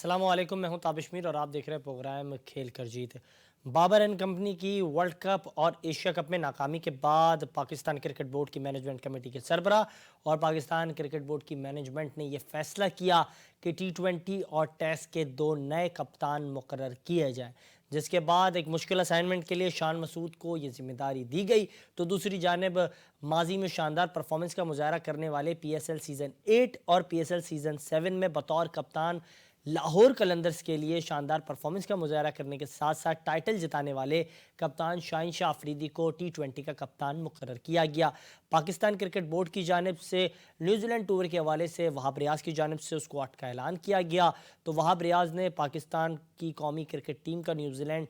अस्सलामुअलैकुम, मैं हूं ताबिश मीर और आप देख रहे हैं प्रोग्राम खेल कर जीत। बाबर एंड कंपनी की वर्ल्ड कप और एशिया कप में नाकामी के बाद पाकिस्तान क्रिकेट बोर्ड की मैनेजमेंट कमेटी के सरबराह और पाकिस्तान क्रिकेट बोर्ड की मैनेजमेंट ने यह फैसला किया कि T20 और टेस्ट के 2 नए कप्तान मुकर्रर किए जाएं, जिसके बाद एक मुश्किल असाइनमेंट के लिए शान मसूद को ये जिम्मेदारी दी गई। तो दूसरी जानिब माजी में शानदार परफॉर्मेंस का मुजाहरा करने वाले PSL सीज़न 8 और PSL सीज़न 7 में बतौर कप्तान लाहौर कलंदर्स के लिए शानदार परफॉर्मेंस का मुजाहरा करने के साथ साथ टाइटल जिताने वाले कप्तान शाहीन शाह अफरीदी को T20 का कप्तान मुकर्रर किया गया। पाकिस्तान क्रिकेट बोर्ड की जानिब से न्यूजीलैंड टूर के हवाले से वहाब रियाज की जानिब से स्क्वाड का ऐलान किया गया। तो वहाब रियाज ने पाकिस्तान की कौमी क्रिकेट टीम का न्यूजीलैंड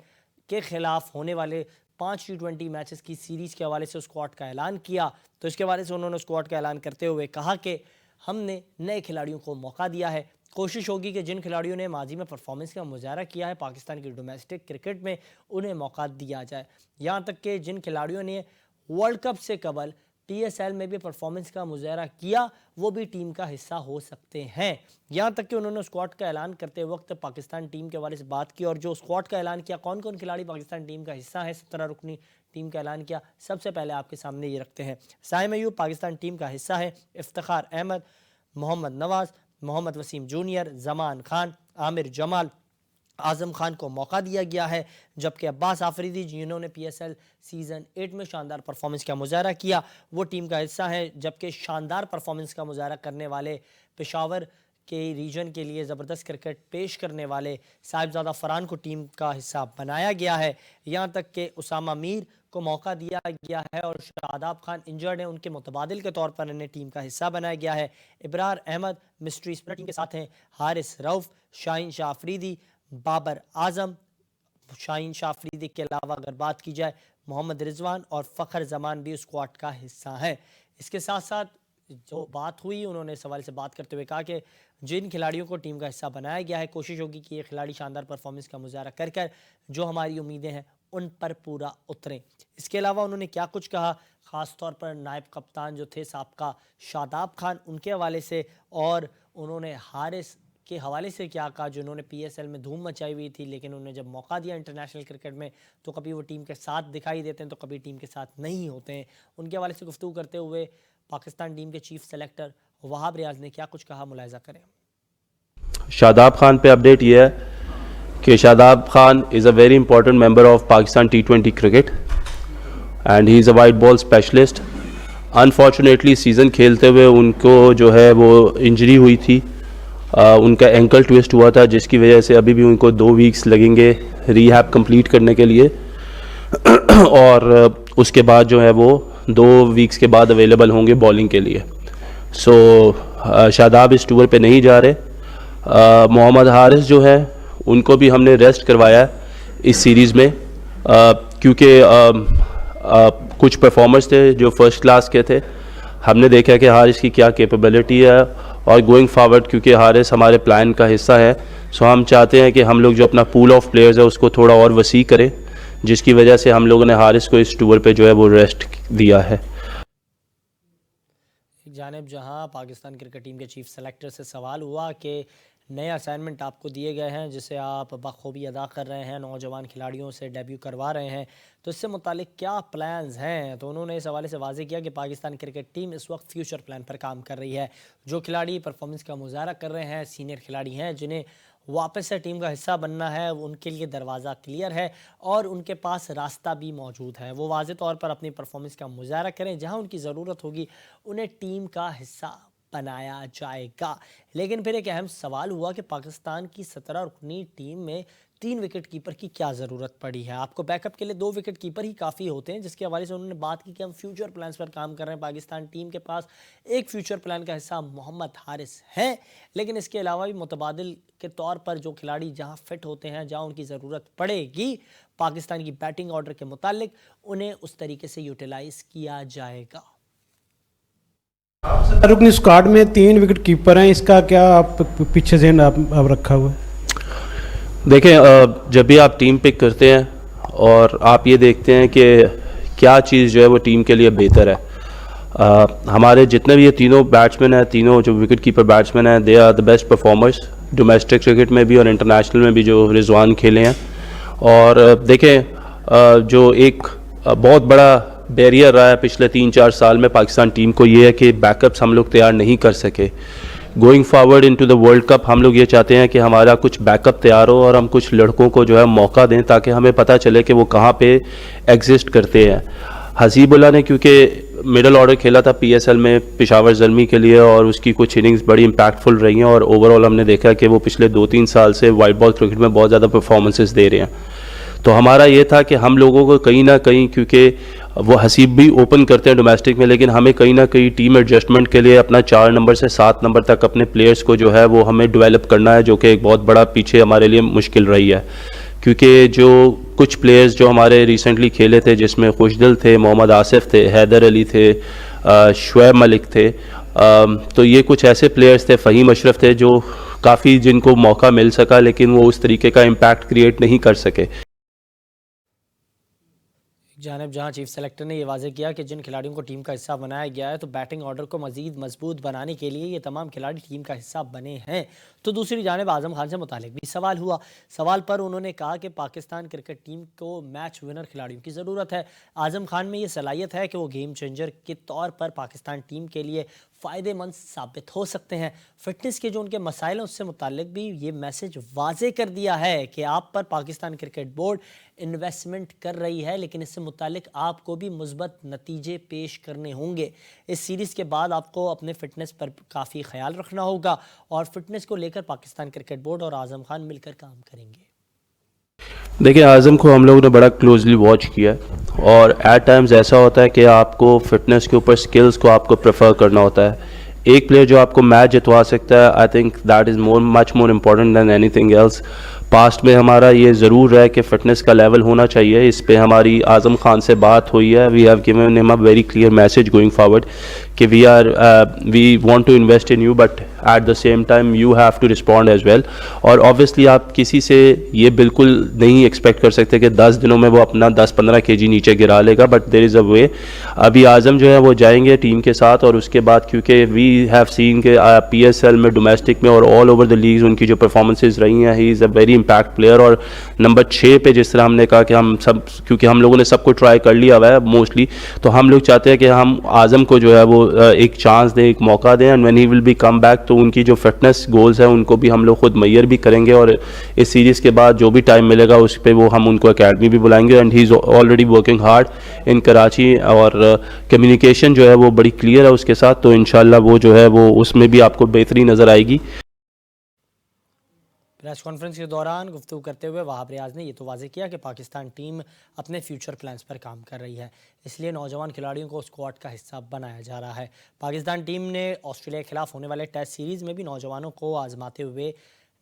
के खिलाफ होने वाले 5 T20 मैचेस की सीरीज़ के हवाले से स्क्वाड का ऐलान किया। तो इसके हवाले से उन्होंने स्क्वाड का ऐलान करते हुए कहा कि हमने नए खिलाड़ियों को मौका दिया है। कोशिश होगी कि जिन खिलाड़ियों ने माजी में परफॉर्मेंस का मुजाहरा किया है पाकिस्तान की डोमेस्टिक क्रिकेट में, उन्हें मौका दिया जाए। यहाँ तक कि जिन खिलाड़ियों ने वर्ल्ड कप से कबल PSL में भी परफॉर्मेंस का मुजाहरा किया वो भी टीम का हिस्सा हो सकते हैं। यहाँ तक कि उन्होंने स्क्वाड का ऐलान करते वक्त पाकिस्तान टीम के हवाले से बात की और जो स्क्वाड का ऐलान किया, कौन कौन खिलाड़ी पाकिस्तान टीम का हिस्सा है, 17 रुकनी टीम का ऐलान किया। सबसे पहले आपके सामने ये रखते हैं। साइम अयूब पाकिस्तान टीम का हिस्सा है, इफ्तिखार अहमद, मोहम्मद नवाज, मोहम्मद वसीम जूनियर, जमान खान, आमिर जमाल, आजम खान को मौका दिया गया है। जबकि अब्बास आफरीदी जिन्होंने PSL सीज़न 8 में शानदार परफॉर्मेंस का मुजाहरा किया वो टीम का हिस्सा है। जबकि शानदार परफॉर्मेंस का मुजाहरा करने वाले पेशावर के रीजन के लिए ज़बरदस्त क्रिकेट पेश करने वाले साहिबजादा फरहान को टीम का हिस्सा बनाया गया है। यहाँ तक कि उसामा मीर को मौका दिया गया है और शादाब खान इंजर्ड हैं, उनके मुतबादिल के तौर पर इन्हें टीम का हिस्सा बनाया गया है। Ibrar Ahmed mystery spinner team के साथ हैं, हारिस रऊफ, शाहीन शाह अफरीदी, बाबर आजम। शाहीन शाह अफरीदी के अलावा अगर बात की जाए मोहम्मद रिजवान और फ़खर जमान भी स्क्वाड का हिस्सा है। इसके साथ साथ जो बात हुई उन्होंने इस हवाले से बात करते हुए कहा कि जिन खिलाड़ियों को टीम का हिस्सा बनाया गया है कोशिश होगी कि ये खिलाड़ी शानदार परफॉर्मेंस का मुजाहरा कर कर जो हमारी उम्मीदें हैं उन पर पूरा उतरें। इसके अलावा उन्होंने क्या कुछ कहा, ख़ास तौर पर नायब कप्तान जो थे साबका शादाब खान उनके हवाले से, और उन्होंने हारिस के हवाले से क्या कहा जिन्होंने PSL में धूम मचाई हुई थी, लेकिन उन्हें जब मौका दिया इंटरनेशनल क्रिकेट में तो कभी वो टीम के साथ दिखाई देते हैं तो कभी टीम के साथ नहीं होते हैं। उनके हवाले से गुफ्तगू करते हुए पाकिस्तान टीम के चीफ सेलेक्टर वहाब रियाज ने क्या कुछ कहा, मुलाहिजा करें। शादाब खान पे अपडेट ये है कि Shadab Khan is a very important member of Pakistan T20 cricket and he is a white ball specialist. Unfortunately season खेलते हुए उनको जो है वो इंजरी हुई थी, उनका एंकल ट्विस्ट हुआ था जिसकी वजह से अभी भी उनको 2 वीक्स लगेंगे रिहैब कंप्लीट करने के लिए और उसके बाद जो है वो 2 वीक्स के बाद अवेलेबल होंगे बॉलिंग के लिए। सो शादाब इस टूर पे नहीं जा रहे। मोहम्मद हारिस जो है उनको भी हमने रेस्ट करवाया इस सीरीज़ में क्योंकि कुछ परफॉर्मर्स थे जो फर्स्ट क्लास के थे। हमने देखा कि हारिस की क्या कैपेबिलिटी है और गोइंग फॉरवर्ड क्योंकि हारिस हमारे प्लान का हिस्सा है, सो हम चाहते हैं कि हम लोग जो अपना पूल ऑफ प्लेयर्स है उसको थोड़ा और वसी करें, जिसकी वजह से हम लोगों ने हारिस को इस टूर पे जो है वो रेस्ट दिया है। एक जानिब जहां पाकिस्तान क्रिकेट टीम के चीफ सेलेक्टर से सवाल हुआ कि नए असाइनमेंट आपको दिए गए हैं जिसे आप बखूबी अदा कर रहे हैं, नौजवान खिलाड़ियों से डेब्यू करवा रहे हैं, तो इससे मुतालिक क्या प्लान्स हैं। तो उन्होंने इस हवाले से वाज़ेह किया कि पाकिस्तान क्रिकेट टीम इस वक्त फ्यूचर प्लान पर काम कर रही है। जो खिलाड़ी परफॉर्मेंस का मुजाहरा कर रहे हैं सीनियर खिलाड़ी हैं जिन्हें वापस से टीम का हिस्सा बनना है, उनके लिए दरवाज़ा क्लियर है और उनके पास रास्ता भी मौजूद है। वो वाज़ेह तौर पर अपनी परफॉर्मेंस का मुजाहरा करें, जहाँ उनकी ज़रूरत होगी उन्हें टीम का हिस्सा बनाया जाएगा। लेकिन फिर एक अहम सवाल हुआ कि पाकिस्तान की 17 रुकनी टीम में 3 विकेट कीपर की क्या ज़रूरत पड़ी है। आपको बैकअप के लिए 2 विकेट कीपर ही काफ़ी होते हैं, जिसके हवाले से उन्होंने बात की कि हम फ्यूचर प्लान्स पर काम कर रहे हैं। पाकिस्तान टीम के पास एक फ्यूचर प्लान का हिस्सा मोहम्मद हारिस है, लेकिन इसके अलावा भी मुतबादिल के तौर पर जो खिलाड़ी जहाँ फिट होते हैं, जहाँ उनकी ज़रूरत पड़ेगी पाकिस्तान की बैटिंग ऑर्डर के मुतालिक, उन्हें उस तरीके से यूटिलाइज़ किया जाएगा। रुकनी स्क्वाड में 3 विकेट कीपर हैं, इसका क्या आप पीछे से आप रखा हुआ है? देखें, जब भी आप टीम पिक करते हैं और आप ये देखते हैं कि क्या चीज़ जो है वो टीम के लिए बेहतर है, हमारे जितने भी ये तीनों बैट्समैन हैं, तीनों जो विकेट कीपर बैट्समैन हैं, they are the best performers domestic cricket में भी और इंटरनेशनल में भी जो रिजवान खेले हैं। और देखें जो एक बहुत बड़ा बैरियर रहा है पिछले 3-4 साल में पाकिस्तान टीम को, ये है कि बैकअप्स हम लोग तैयार नहीं कर सके। Going forward into the world cup हम लोग ये चाहते हैं कि हमारा कुछ बैकअप तैयार हो और हम कुछ लड़कों को जो है मौका दें ताकि हमें पता चले कि वो कहाँ पे एग्जिस्ट करते हैं। हसीबुल्ला ने क्योंकि मिडल ऑर्डर खेला था पीएसएल में पेशावर ज़ल्मी के लिए और उसकी कुछ इनिंग्स बड़ी इंपैक्टफुल रही हैं और ओवरऑल हमने देखा कि वो पिछले 2-3 साल से वाइट बॉल क्रिकेट में बहुत ज़्यादा परफॉर्मेंसेस दे रहे हैं। तो हमारा ये था कि हम लोगों को कहीं ना कहीं, क्योंकि वो हसीब भी ओपन करते हैं डोमेस्टिक में, लेकिन हमें कहीं ना कहीं टीम एडजस्टमेंट के लिए अपना 4 नंबर से 7 नंबर तक अपने प्लेयर्स को जो है वो हमें डेवलप करना है, जो कि एक बहुत बड़ा पीछे हमारे लिए मुश्किल रही है। क्योंकि जो कुछ प्लेयर्स जो हमारे रिसेंटली खेले थे जिसमें खुशदिल थे, मोहम्मद आसिफ थे, हैदर अली थे, शुएब मलिक थे, तो ये कुछ ऐसे प्लेयर्स थे, फ़हीम अशरफ थे, जो काफ़ी जिनको मौका मिल सका लेकिन वो उस तरीके का इम्पैक्ट क्रिएट नहीं कर सके। जानब जहां चीफ सेलेक्टर ने यह वाज़ेह किया कि जिन खिलाड़ियों को टीम का हिस्सा बनाया गया है तो बैटिंग ऑर्डर को मज़ीद मजबूत बनाने के लिए ये तमाम खिलाड़ी टीम का हिस्सा बने हैं, तो दूसरी जानब आज़म खान से मुतालिक भी सवाल हुआ। सवाल पर उन्होंने कहा कि पाकिस्तान क्रिकेट टीम को मैच विनर खिलाड़ियों की ज़रूरत है। आज़म खान में ये सलाहियत है कि वो गेम चेंजर के तौर पर पाकिस्तान टीम के लिए फ़ायदेमंद साबित हो सकते हैं। फिटनेस के जो उनके मसाइल हैं उससे मुताल्लिक भी ये मैसेज वाज़े कर दिया है कि आप पर पाकिस्तान क्रिकेट बोर्ड इन्वेस्टमेंट कर रही है, लेकिन इससे मुताल्लिक आपको भी मुस्बत नतीजे पेश करने होंगे। इस सीरीज़ के बाद आपको अपने फ़िटनेस पर काफ़ी ख्याल रखना होगा और फिटनेस को लेकर पाकिस्तान क्रिकेट बोर्ड और आज़म खान मिलकर काम करेंगे। देखिए, आज़म को हम लोगों ने बड़ा क्लोजली वॉच किया है और एट टाइम्स ऐसा होता है कि आपको फिटनेस के ऊपर स्किल्स को आपको प्रेफर करना होता है। एक प्लेयर जो आपको मैच जितवा सकता है, I think that is much more important than anything else. Past में हमारा ये ज़रूर है कि फ़िटनेस का लेवल होना चाहिए, इस पे हमारी आज़म खान से बात हुई है। We have given him a very clear message going forward कि we want to invest in you but at the same time you have to respond as well. और ऑब्वियसली आप किसी से ये बिल्कुल नहीं एक्सपेक्ट कर सकते कि 10 दिनों में वो अपना 10-15 kg नीचे गिरा लेगा, बट देयर इज़ अ वे। अभी आज़म जो है वो जाएंगे टीम के साथ और उसके बाद, क्योंकि वी हैव सीन के पीएसएल में, डोमेस्टिक में और ऑल ओवर द लीग्स उनकी जो परफॉर्मेंसेज रही हैं, he is a very impact player. और नंबर 6 पे जिस तरह हमने कहा कि हम सब, क्योंकि हम लोगों ने सबको ट्राई कर लिया हुआ है मोस्टली, तो हम लोग चाहते हैं कि हम आज़म को जो है वो एक चांस दें, एक मौका दें, and when he will be come back तो उनकी जो फिटनेस गोल्स हैं उनको भी हम लोग खुद मैयर भी करेंगे और इस सीरीज़ के बाद जो भी टाइम मिलेगा उस पर वो हम उनको एकेडमी भी बुलाएंगे। And he is already working hard in Karachi और कम्युनिकेशन जो है वो बड़ी क्लियर है उसके साथ, तो इंशाल्लाह वो जो है वो उसमें भी आपको बेहतरी नज़र आएगी। प्रेस कॉन्फ्रेंस के दौरान गुफ्तगू करते हुए वहाब रियाज ने यह तो वाज़ेह किया कि पाकिस्तान टीम अपने फ्यूचर प्लान्स पर काम कर रही है, इसलिए नौजवान खिलाड़ियों को स्क्वाड का हिस्सा बनाया जा रहा है। पाकिस्तान टीम ने ऑस्ट्रेलिया के खिलाफ होने वाले टेस्ट सीरीज़ में भी नौजवानों को आजमाते हुए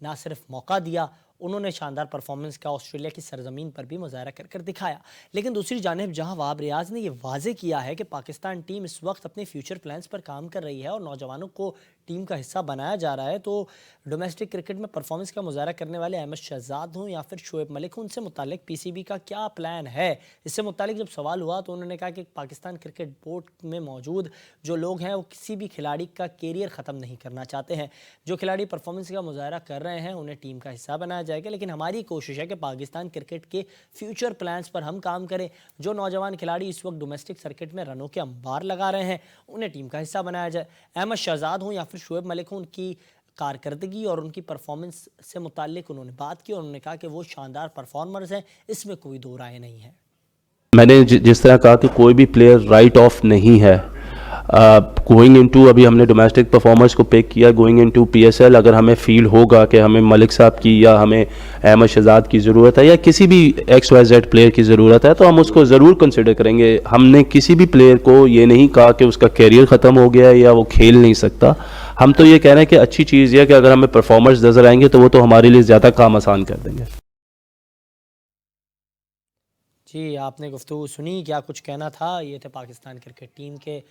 ना सिर्फ मौका दिया, उन्होंने शानदार परफॉर्मेंस का ऑस्ट्रेलिया की सरजमीन पर भी मुजाहरा कर कर दिखाया। लेकिन दूसरी जानिब जहां वहाब रियाज ने यह वाज़ेह किया है कि पाकिस्तान टीम इस वक्त अपने फ्यूचर प्लान्स पर काम कर रही है और नौजवानों को टीम का हिस्सा बनाया जा रहा है, तो डोमेस्टिक क्रिकेट में परफॉर्मेंस का मुजाहरा करने वाले अहमद शहजाद हों या फिर शुएब मलिक हों, उनसे मुतालिक पीसीबी का क्या प्लान है, इससे मुतालिक जब सवाल हुआ तो उन्होंने कहा कि पाकिस्तान क्रिकेट बोर्ड में मौजूद जो लोग हैं वो किसी भी खिलाड़ी का कैरियर ख़त्म नहीं करना चाहते हैं। जो खिलाड़ी परफॉर्मेंस का मुजाहरा कर रहे हैं उन्हें टीम का हिस्सा बनाया जाएगा, लेकिन हमारी कोशिश है कि पाकिस्तान क्रिकेट के फ्यूचर प्लान्स पर हम काम करें। जो नौजवान खिलाड़ी इस वक्त डोमेस्टिक सर्किट में रनों के अंबार लगा रहे हैं उन्हें टीम का हिस्सा बनाया जाए। अहमद शहजाद हों या फिर शुएब मलिक हों, उनकी कारकर्दगी और उनकी परफॉर्मेंस से मुताल्लिक उन्होंने बात की और उन्होंने कहा कि वो शानदार परफॉर्मर्स हैं, इसमें कोई दो राय नहीं है। मैंने जिस तरह कहा कि कोई भी प्लेयर राइट ऑफ नहीं है गोइंग इनटू, अभी हमने डोमेस्टिक परफॉर्मर्स को पिक किया, गोइंग इनटू पीएसएल अगर हमें फील होगा कि हमें मलिक साहब की या हमें अहमद शहजाद की ज़रूरत है या किसी भी XYZ प्लेयर की ज़रूरत है तो हम उसको ज़रूर कंसिडर करेंगे। हमने किसी भी प्लेयर को ये नहीं कहा कि उसका कैरियर ख़त्म हो गया है या वो खेल नहीं सकता। हम तो ये कह रहे हैं कि अच्छी चीज़ है कि अगर हमें परफॉर्मर्स नज़र आएंगे तो वो तो हमारे लिए ज़्यादा काम आसान कर देंगे। जी, आपने गुफ्तगू सुनी, क्या कुछ कहना था। ये थे पाकिस्तान क्रिकेट टीम के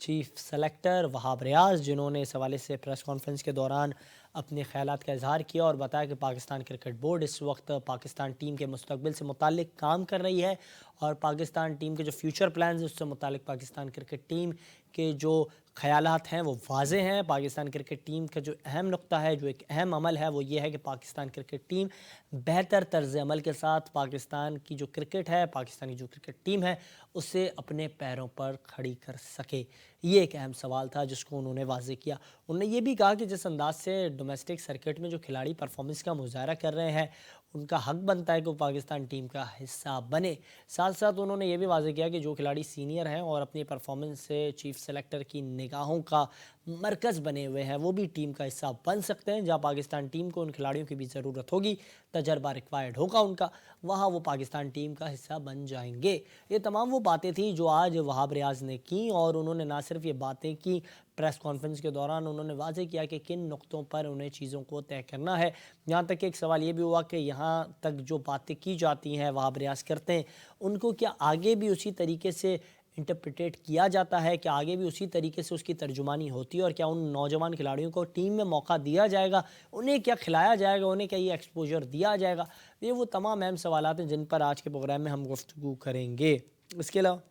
चीफ सेलेक्टर वहाब रियाज, जिन्होंने इस हवाले से प्रेस कॉन्फ्रेंस के दौरान अपने ख्यालात का इजहार किया और बताया कि पाकिस्तान क्रिकेट बोर्ड इस वक्त पाकिस्तान टीम के मुस्तकबिल से मुताल्लिक काम कर रही है और पाकिस्तान टीम के जो फ्यूचर प्लान्स हैं उससे मुताल्लिक पाकिस्तान क्रिकेट टीम के जो ख़यालात हैं वो वाज़े हैं। पाकिस्तान क्रिकेट टीम का जो अहम नुक्ता है, जो एक अहम अमल है, वो ये है कि पाकिस्तान क्रिकेट टीम बेहतर तर्ज़ अमल के साथ पाकिस्तान की जो क्रिकेट है, पाकिस्तान की जो क्रिकेट टीम है, उसे अपने पैरों पर खड़ी कर सके। ये एक अहम सवाल था जिसको उन्होंने वाज़े किया। उन्होंने ये भी कहा कि जिस अंदाज से डोमेस्टिक सर्किट में जो खिलाड़ी परफॉर्मेंस का मुज़ाहरा कर रहे हैं, उनका हक बनता है कि वो पाकिस्तान टीम का हिस्सा बने। साथ साथ उन्होंने ये भी वाज़ेह किया कि जो खिलाड़ी सीनियर हैं और अपनी परफॉर्मेंस से चीफ सेलेक्टर की निगाहों का मरकज़ बने हुए हैं, वो भी टीम का हिस्सा बन सकते हैं। जहाँ पाकिस्तान टीम को उन खिलाड़ियों की भी ज़रूरत होगी, तजर्बा रिक्वायर्ड होगा उनका, वहाँ वो पाकिस्तान टीम का हिस्सा बन जाएंगे। ये तमाम वो बातें थी जो आज वहाब रियाज ने की, और उन्होंने ना सिर्फ ये बातें की, प्रेस कॉन्फ्रेंस के दौरान उन्होंने वाज़ेह किया कि किन नुक्तों पर उन्हें चीज़ों को तय करना है। यहाँ तक कि एक सवाल ये भी हुआ कि यहाँ तक जो बातें की जाती हैं, वहाब रियाज करते हैं, उनको क्या आगे भी उसी तरीके से इंटरप्रिटेट किया जाता है, क्या आगे भी उसी तरीके से उसकी तर्जुमानी होती है, और क्या उन नौजवान खिलाड़ियों को टीम में मौका दिया जाएगा, उन्हें क्या खिलाया जाएगा, उन्हें क्या ये एक्सपोजर दिया जाएगा। ये वो तमाम अहम सवालात हैं जिन पर आज के प्रोग्राम में हम गुफ्तगू करेंगे। इसके अलावा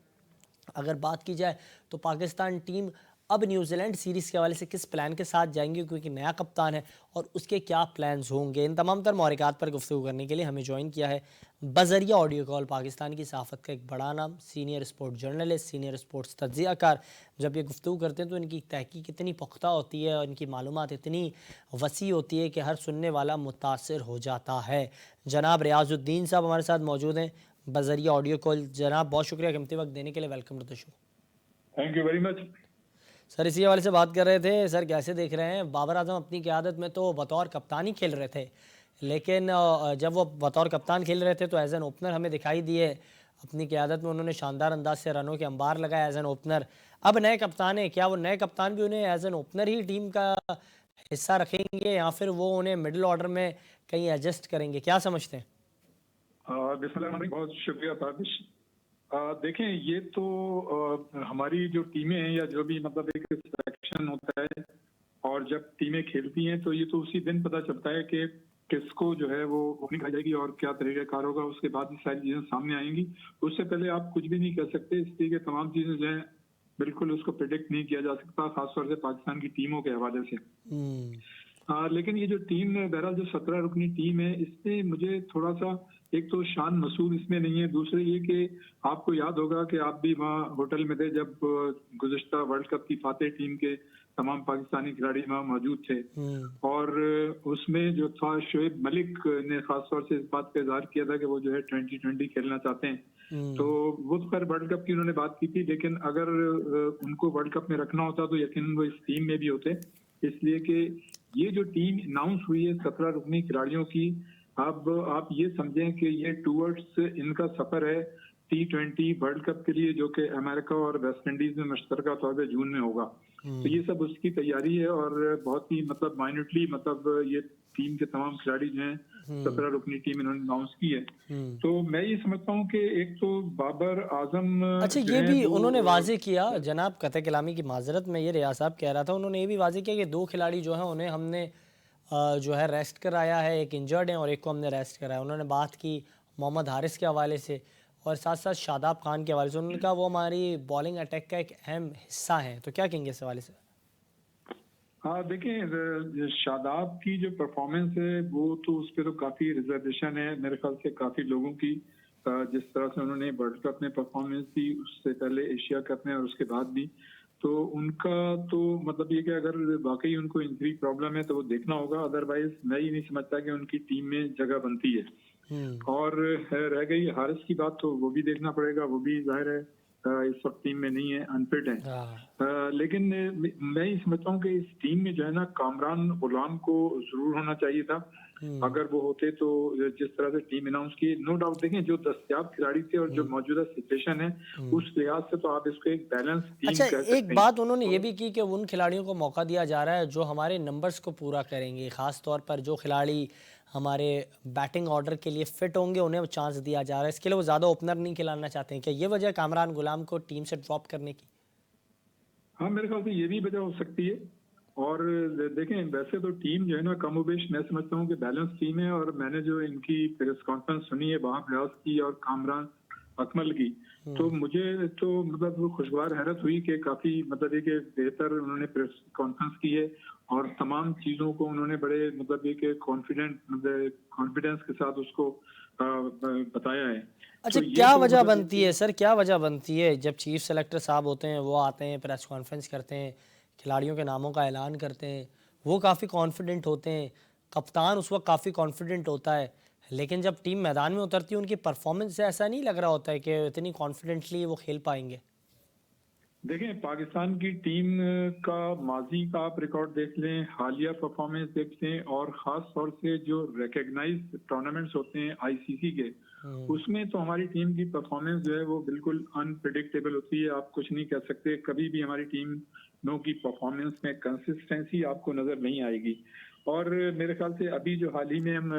अगर बात की जाए तो पाकिस्तान टीम अब न्यूजीलैंड सीरीज़ के हवाले से किस प्लान के साथ जाएंगे, क्योंकि नया कप्तान है, और उसके क्या प्लान्स होंगे, इन तमाम तर महरिकात पर गुफ्तगू करने के लिए हमें ज्वाइन किया है बज़रिया ऑडियो कॉल पाकिस्तान की सहाफ़त का एक बड़ा नाम, senior sport journalist, senior sports तज्ज़ियाकार। जब ये गुफ्तगू करते हैं तो इनकी तहकीक इतनी पुख्ता होती है और इनकी मालूमात इतनी वसी होती है कि हर सुनने वाला मुतासिर हो जाता है। जनाब रियाजुद्दीन साहब हमारे साथ मौजूद हैं बज़रिया ऑडियो कॉल। जनाब बहुत शुक्रिया कीमती वक्त देने के लिए, welcome to the show. Thank you very much. Sir इसी हवाले से बात कर रहे थे, सर कैसे देख रहे हैं, बाबर आजम अपनी क़यादत में तो बतौर कप्तान ही खेल रहे थे, लेकिन जब वो बतौर कप्तान खेल रहे थे तो एज एन ओपनर हमें दिखाई दिए, अपनी क़यादत में उन्होंने शानदार अंदाज से रनों के अंबार लगाए एज एन ओपनर। अब नए कप्तान है, क्या वो नए कप्तान भी उन्हें एज एन ओपनर ही टीम का हिस्सा रखेंगे, या फिर वो उन्हें मिडिल ऑर्डर में कहीं एडजस्ट करेंगे, क्या समझते हैं? बिस्मिल्लाह, बहुत शुक्रिया ताबिश। देखें, ये तो हमारी जो टीमें हैं या जो भी मतलब एक सिलेक्शन होता है, और जब टीमें खेलती हैं तो ये तो उसी दिन पता चलता है कि किसको जो है वो ओपनिंग आ जाएगी और क्या तरीक़ाकार होगा, उसके बाद ये सारी चीज़ें सामने आएंगी। उससे पहले आप कुछ भी नहीं कर सकते, इसलिए कि तमाम चीज़ें जो है बिल्कुल उसको प्रिडिक्ट नहीं किया जा सकता, खासतौर से पाकिस्तान की टीमों के हवाले से। लेकिन ये जो टीम है, बहरहाल जो 17 रुकनी टीम है, इसमें मुझे थोड़ा सा, एक तो शान मसूद इसमें नहीं है, दूसरे ये कि आपको याद होगा कि आप भी वहाँ होटल में थे जब गुज़िश्ता वर्ल्ड कप की फातेह टीम के तमाम पाकिस्तानी खिलाड़ी वहाँ मौजूद थे, और उसमें जो था शोएब मलिक ने खासतौर से इस बात का इजहार किया था कि वो जो है 2020 खेलना चाहते हैं। तो वो तो खैर वर्ल्ड कप की उन्होंने बात की थी, लेकिन अगर उनको वर्ल्ड कप में रखना होता तो यकीनन वो इस टीम में भी होते, इसलिए कि ये जो टीम अनाउंस हुई है 17 रुकनी खिलाड़ियों की, अब आप ये समझें कि ये टूवर्ड्स इनका सफर है T20 वर्ल्ड कप के लिए, जो कि अमेरिका और वेस्ट इंडीज में मुश्तरका तौर पर जून में होगा। तो ये सब उसकी तैयारी है, और बहुत ही मतलब माइन्यूटली मतलब ये टीम के तमाम खिलाड़ी जो हैं 17 रुकनी टीम इन्होंने अनाउंस की है। तो मैं ये समझता हूँ कि एक तो बाबर आजम, अच्छा ये भी उन्होंने वाजे किया, जनाब कतई कलामी की माजरत में, ये रियाज साहब कह रहा था, उन्होंने ये भी वाजे किया कि 2 खिलाड़ी जो हैं उन्हें हमने जो है रेस्ट कराया है, एक इंजर्ड हैं और एक को हमने रेस्ट कराया। उन्होंने बात की मोहम्मद हारिस के हवाले से और साथ साथ शादाब खान के हवाले से, उन्होंने कहा वो हमारी बॉलिंग अटैक का एक अहम हिस्सा है। तो क्या कहेंगे इस हवाले से? हाँ देखिए, शादाब की जो परफॉर्मेंस है वो तो उस पर तो काफ़ी रिजर्वेशन है मेरे ख्याल से काफ़ी लोगों की, जिस तरह से उन्होंने वर्ल्ड कप में परफॉर्मेंस दी, उससे पहले एशिया कप में और उसके बाद भी, तो उनका तो मतलब ये कि अगर वाकई उनको इंजरी प्रॉब्लम है तो वो देखना होगा, अदरवाइज मैं ये नहीं समझता कि उनकी टीम में जगह बनती है। और रह गई हारिस की बात, तो वो भी देखना पड़ेगा, वो भी जाहिर है इस वक्त टीम में नहीं है, अनफिट है। लेकिन मैं ये समझता हूँ कि इस टीम में जो है ना, कामरान गुलाम को जरूर होना चाहिए था, अगर वो होते तो जिस तरह से टीम अनाउंस की, नो डाउट देखें जो दस्तयाब खिलाड़ी थे और जो मौजूदा सिचुएशन है उस लिहाज से तो आप इसको एक बैलेंस टीम अच्छा, कह सकते हैं। एक बात उन्होंने ये भी की कि उन खिलाड़ियों को मौका दिया जा रहा है जो हमारे नंबर्स को पूरा करेंगे, खास तौर पर जो खिलाड़ी हमारे बैटिंग ऑर्डर के लिए फिट होंगे उन्हें चांस दिया जा रहा है। इसके लिए वो ज़्यादा ओपनर नहीं खिलाना चाहते हैं, क्या ये वजह कामरान गुलाम को टीम से ड्रॉप करने की? हाँ मेरे ख्याल से ये भी वजह हो सकती है। और देखें वैसे तो टीम जो है ना कमोबेश मैं समझता हूँ कि बैलेंस टीम है, और मैंने जो इनकी प्रेस कॉन्फ्रेंस सुनी है वहां प्रयास की और कामरान अकमल की, तो मुझे तो मतलब खुशगवार हैरत हुई कि काफी मतलब ये कि बेहतर उन्होंने प्रेस कॉन्फ्रेंस की है और तमाम चीजों को उन्होंने बड़े मतलब ये कि कॉन्फिडेंस के साथ उसको बताया है। अच्छा, तो ये क्या तो वजह मतलब बनती है सर, क्या वजह बनती है जब चीफ सेलेक्टर साहब होते हैं वो आते हैं, प्रेस कॉन्फ्रेंस करते हैं, खिलाड़ियों के नामों का ऐलान करते हैं, वो काफ़ी कॉन्फिडेंट होते हैं, कप्तान उस वक्त काफ़ी कॉन्फिडेंट होता है, लेकिन जब टीम मैदान में उतरती है उनकी परफॉर्मेंस से ऐसा नहीं लग रहा होता है कि इतनी कॉन्फिडेंटली वो खेल पाएंगे? देखें, पाकिस्तान की टीम का माजी का आप रिकॉर्ड देख लें, हालिया परफॉर्मेंस देख लें और खास तौर से जो रिकग्नाइज्ड टूर्नामेंट्स होते हैं आईसीसी के, उसमें तो हमारी टीम की परफॉर्मेंस जो है वो बिल्कुल अनप्रिडिक्टेबल होती है। आप कुछ नहीं कह सकते, कभी भी हमारी टीमों की परफॉर्मेंस में कंसिस्टेंसी आपको नजर नहीं आएगी। और मेरे ख्याल से अभी जो हाल ही में हम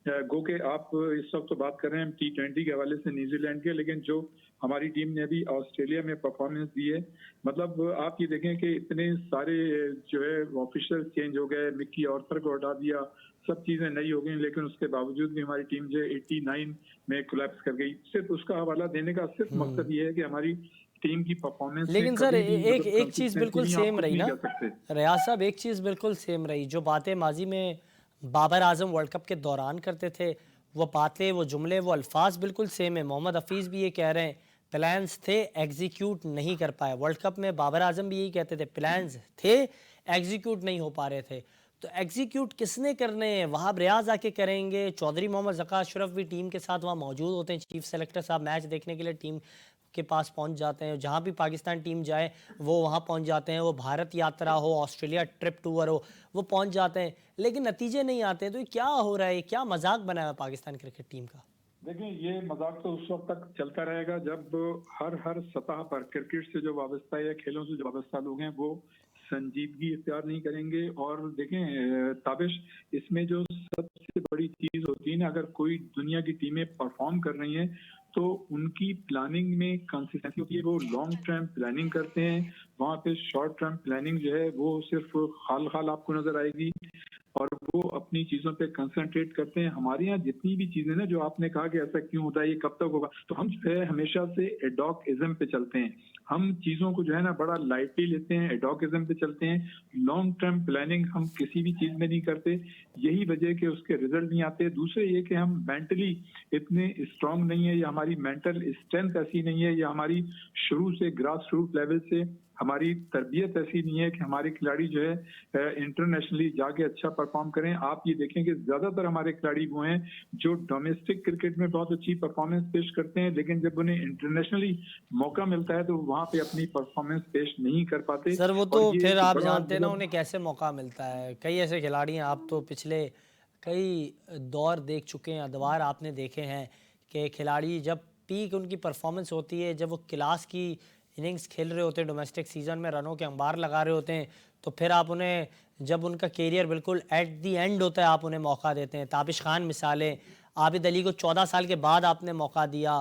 गो के आप इस वक्त तो बात कर रहे हैं T20 के हवाले से न्यूजीलैंड के, लेकिन जो हमारी टीम ने अभी ऑस्ट्रेलिया में परफॉर्मेंस दी है, मतलब आप ये देखें कि इतने सारे जो है ऑफिशियल चेंज हो गए, मिक्की ऑर्थर को हटा दिया, सब चीजें नई हो गई, लेकिन उसके बावजूद भी हमारी टीम जो 89 में कोलैप्स कर गई। सिर्फ उसका हवाला देने का सिर्फ मकसद ये है कि हमारी टीम की परफॉर्मेंस में लेकिन सर कभी भी एक मतलब एक चीज़ कंसिस्टेंसी बिल्कुल नहीं, आप सेम कुछ रही नहीं ना कह सकते। रियाज साहब, एक चीज़ बिल्कुल सेम रही, जो बातें माजी में बाबर आजम वर्ल्ड कप के दौरान करते थे, वो बातें, वो जुमले, वो अल्फाज बिल्कुल सेम है। मोहम्मद हफीज़ भी ये कह रहे हैं प्लान्स थे, एग्जीक्यूट नहीं कर पाए। वर्ल्ड कप में बाबर आजम भी यही कहते थे प्लान्स थे, एग्जीक्यूट नहीं हो पा रहे थे। तो एग्जीक्यूट किसने करने हैं? वहाब रियाज आके करेंगे, चौधरी मोहम्मद ज़का अशरफ भी टीम के साथ वहाँ मौजूद होते हैं, चीफ सेलेक्टर साहब मैच देखने के लिए टीम के पास पहुंच जाते हैं, जहाँ भी पाकिस्तान टीम जाए वो वहाँ पहुंच जाते हैं, वो भारत यात्रा हो, ऑस्ट्रेलिया ट्रिप टूर हो, वो पहुंच जाते हैं, लेकिन नतीजे नहीं आते। तो ये क्या हो रहा है, क्या मजाक बनाया है पाकिस्तान क्रिकेट टीम का? देखिए, ये मजाक तो उस वक्त तक चलता रहेगा जब हर सतह पर क्रिकेट से जो वाबस्ता या खेलों से जो वाबस्ता लोग हैं वो संजीदगी इख्तियार नहीं करेंगे। और देखें ताबिश, इसमें जो सबसे बड़ी चीज होती है ना, अगर कोई दुनिया की टीमें परफॉर्म कर रही हैं तो उनकी प्लानिंग में कंसिस्टेंसी होती है, वो लॉन्ग टर्म प्लानिंग करते हैं। वहां पे शॉर्ट टर्म प्लानिंग जो है वो सिर्फ खाल खाल आपको नजर आएगी और वो अपनी चीजों पे कंसंट्रेट करते हैं। हमारे यहाँ जितनी भी चीजें ना, जो आपने कहा कि ऐसा क्यों होता है, ये कब तक होगा, तो हम जो है हमेशा से एडॉकिज्म पे चलते हैं। हम चीजों को जो है ना बड़ा लाइटली लेते हैं, एडॉकिज्म पे चलते हैं। लॉन्ग टर्म प्लानिंग हम किसी भी चीज में नहीं करते, यही वजह कि उसके रिजल्ट नहीं आते। दूसरे ये कि हम मेंटली इतने स्ट्रांग नहीं है, या हमारी मेंटल स्ट्रेंथ ऐसी नहीं है, या हमारी शुरू से ग्रास रूट लेवल से हमारी तरबियत ऐसी नहीं है कि हमारे खिलाड़ी जो है इंटरनेशनली जाके अच्छा परफॉर्म करें। आप ये देखें कि ज्यादातर हमारे खिलाड़ी वो हैं जो डोमेस्टिक क्रिकेट में बहुत अच्छी परफॉर्मेंस पेश करते हैं, लेकिन जब उन्हें इंटरनेशनली मौका मिलता है तो वहां पे अपनी परफॉर्मेंस पेश नहीं कर पाते। सर वो तो और ये फिर एक आप बड़ा जानते हैं ना मतलब उन्हें कैसे मौका मिलता है। कई ऐसे खिलाड़ी हैं, आप तो पिछले कई दौर देख चुके हैं, अदवार आपने देखे हैं कि खिलाड़ी जब पीक उनकी परफॉर्मेंस होती है, जब वो क्लास की इनिंग्स खेल रहे होते हैं, डोमेस्टिक सीजन में रनों के अंबार लगा रहे होते हैं, तो फिर आप उन्हें, जब उनका कैरियर बिल्कुल एट दी एंड होता है, आप उन्हें मौका देते हैं। ताबिश खान मिसालें, आबिद अली को 14 साल के बाद आपने मौका दिया।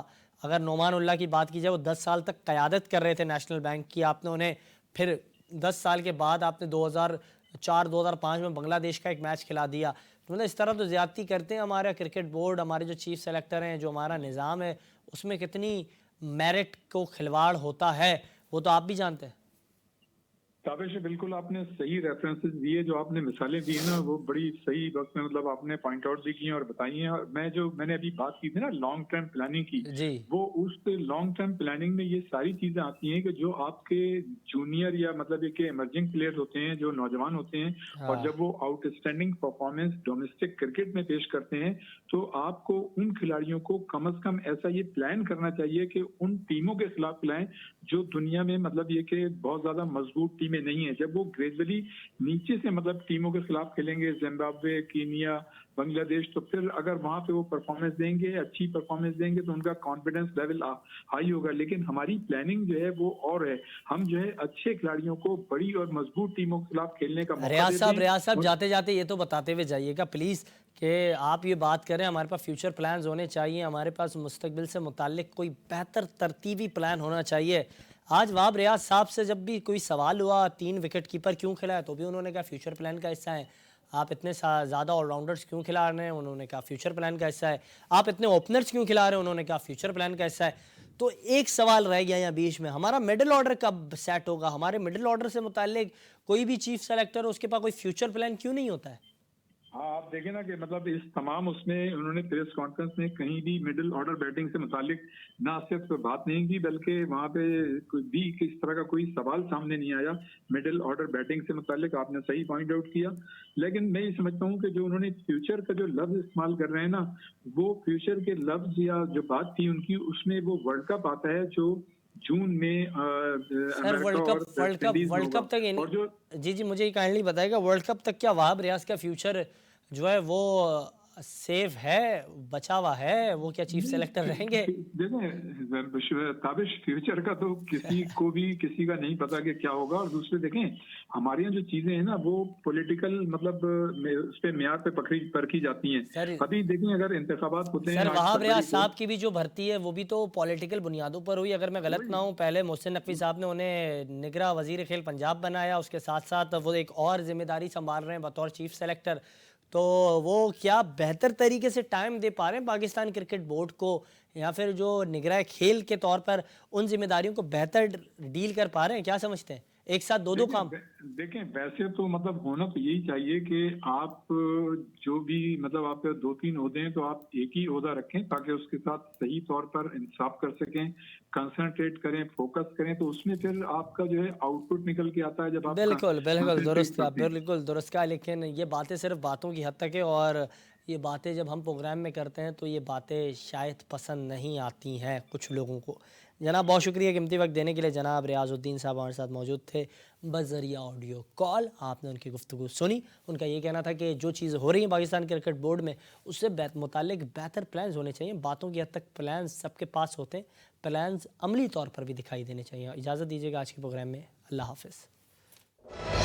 अगर नोमान उल्लाह की बात की जाए, वो 10 साल तक क़यादत कर रहे थे नेशनल बैंक की, आपने उन्हें फिर 10 साल के बाद आपने 2004-2005 में बांग्लादेश का एक मैच खिला दिया। तो मतलब इस तरह तो ज़्यादती करते हैं हमारा क्रिकेट बोर्ड, हमारे जो चीफ सेलेक्टर हैं, जो हमारा निज़ाम है, उसमें कितनी मेरिट को खिलवाड़ होता है वो तो आप भी जानते हैं। ताबिश, बिल्कुल आपने सही रेफरेंसेस दिए, जो आपने मिसालें दी ना वो बड़ी सही वक्त में मतलब आपने पॉइंट आउट भी किए और बताई हैं। और मैंने अभी बात की थी ना लॉन्ग टर्म प्लानिंग की, जी, वो उस लॉन्ग टर्म प्लानिंग में ये सारी चीजें आती हैं कि जो आपके जूनियर या मतलब ये कि इमर्जिंग प्लेयर्स होते हैं, जो नौजवान होते हैं, और हाँ, जब वो आउटस्टैंडिंग परफॉर्मेंस डोमेस्टिक क्रिकेट में पेश करते हैं तो आपको उन खिलाड़ियों को कम से कम ऐसा ये प्लान करना चाहिए कि उन टीमों के खिलाफ खिलाएं जो दुनिया में मतलब ये कि बहुत ज्यादा मजबूत टीमें नहीं है। जब वो ग्रेजुअली नीचे से मतलब टीमों के खिलाफ खेलेंगे, जिम्बाब्वे, कीनिया, बांग्लादेश, तो फिर अगर वहां पे वो परफॉर्मेंस देंगे, अच्छी परफॉर्मेंस देंगे, तो उनका कॉन्फिडेंस लेवल हाई होगा। लेकिन हमारी प्लानिंग जो है वो और है, हम जो है अच्छे खिलाड़ियों को बड़ी और मजबूत टीमों के खिलाफ खेलने का मौका देते हैं। रियाज साहब जाते जाते ये तो बताते हुए जाइएगा प्लीज़ कि आप ये बात करें हमारे पास फ्यूचर प्लान्स होने चाहिए, हमारे पास मुस्तकबिल से मुताल्लिक कोई बेहतर तरतीबी प्लान होना चाहिए। आज वहाब रियाज साहब से जब भी कोई सवाल हुआ 3 विकेट कीपर क्यों खिलाया, तो भी उन्होंने कहा फ्यूचर प्लान का हिस्सा है। आप इतने ज़्यादा ऑलराउंडर्स क्यों खिला रहे हैं, उन्होंने कहा फ्यूचर प्लान का हिस्सा है। आप इतने ओपनर्स क्यों खिला रहे हैं, उन्होंने कहा फ्यूचर प्लान का हिस्सा है। तो एक सवाल रह गया यहाँ बीच में, हमारा मिडिल ऑर्डर कब सेट होगा? हमारे मिडिल ऑर्डर से मुताल्लिक कोई भी चीफ सेलेक्टर उसके पास कोई फ्यूचर प्लान क्यों नहीं होता है? हाँ, आप देखें ना कि मतलब इस तमाम उसमें उन्होंने प्रेस कॉन्फ्रेंस में कहीं भी मिडिल ऑर्डर बैटिंग से मुतालिक ना सिर्फ बात नहीं की, बल्कि वहां पे कोई भी किस तरह का कोई सवाल सामने नहीं आया मिडिल ऑर्डर बैटिंग से मुतालिक। आपने सही पॉइंट आउट किया, लेकिन मैं ये समझता हूँ कि जो उन्होंने फ्यूचर का जो लफ्ज इस्तेमाल कर रहे हैं ना, वो फ्यूचर के लफ्ज या जो बात थी उनकी, उसमें वो वर्ल्ड कप आता है जो जून में सर अमेरिका वर्ल्ड कप तक और जो जी मुझे ये काइंडली बताएगा, वर्ल्ड कप तक क्या वहाब रियाज का फ्यूचर जो है वो सेफ है, बचा हुआ है? वो क्या चीफ सेलेक्टर रहेंगे? देखें ताबिश, फ्यूचर का तो किसी को भी किसी का नहीं पता कि क्या होगा। और दूसरे देखें, हमारे यहाँ जो चीजें हैं ना वो पॉलिटिकल मतलब उस पे म्यार पे परखी जाती हैं। अभी देखें अगर इंतखाबात होते हैं, सर वहाब रियाज साहब की भी जो भर्ती है वो भी तो पॉलिटिकल बुनियादों पर हुई, अगर मैं गलत ना हूँ। पहले मोहसिन नकवी साहब ने उन्हें निगरां वजीर खेल पंजाब बनाया, उसके साथ साथ वो एक और जिम्मेदारी संभाल रहे हैं बतौर चीफ सेलेक्टर। तो वो क्या बेहतर तरीके से टाइम दे पा रहे हैं पाकिस्तान क्रिकेट बोर्ड को, या फिर जो निगरां खेल के तौर पर उन जिम्मेदारियों को बेहतर डील कर पा रहे हैं? क्या समझते हैं, एक साथ दो काम? देखें वैसे तो मतलब होना तो यही चाहिए कि आप जो भी मतलब आप 2-3 ओहदे हैं तो आप एक ही ओहदा रखें, ताकि उसके साथ सही तौर पर इंसाफ कर सकें, कंसंट्रेट करें, फोकस करें, तो उसमें फिर आपका जो है आउटपुट निकल के आता है। जब आप बिल्कुल दुरुस्त का, बिल्कुल दुरुस्त का। लेकिन ये बातें सिर्फ बातों की हद तक है, और ये बातें जब हम प्रोग्राम में करते हैं तो ये बातें शायद पसंद नहीं आती हैं कुछ लोगों को। जनाब बहुत शुक्रिया कीमती वक्त देने के लिए। जनाब रियाजुद्दीन साहब हमारे साथ मौजूद थे बज़रिया ऑडियो कॉल, आपने उनकी गुफ्तगू सुनी। उनका ये कहना था कि जो चीज़ हो रही है पाकिस्तान क्रिकेट बोर्ड में, उससे मुतालिक बेहतर प्लान्स होने चाहिए। बातों की हद तक प्लान्स सबके पास होते हैं, प्लान्स अमली तौर पर भी दिखाई देने चाहिए। इजाज़त दीजिएगा आज के प्रोग्राम में, अल्लाह हाफ़िज़।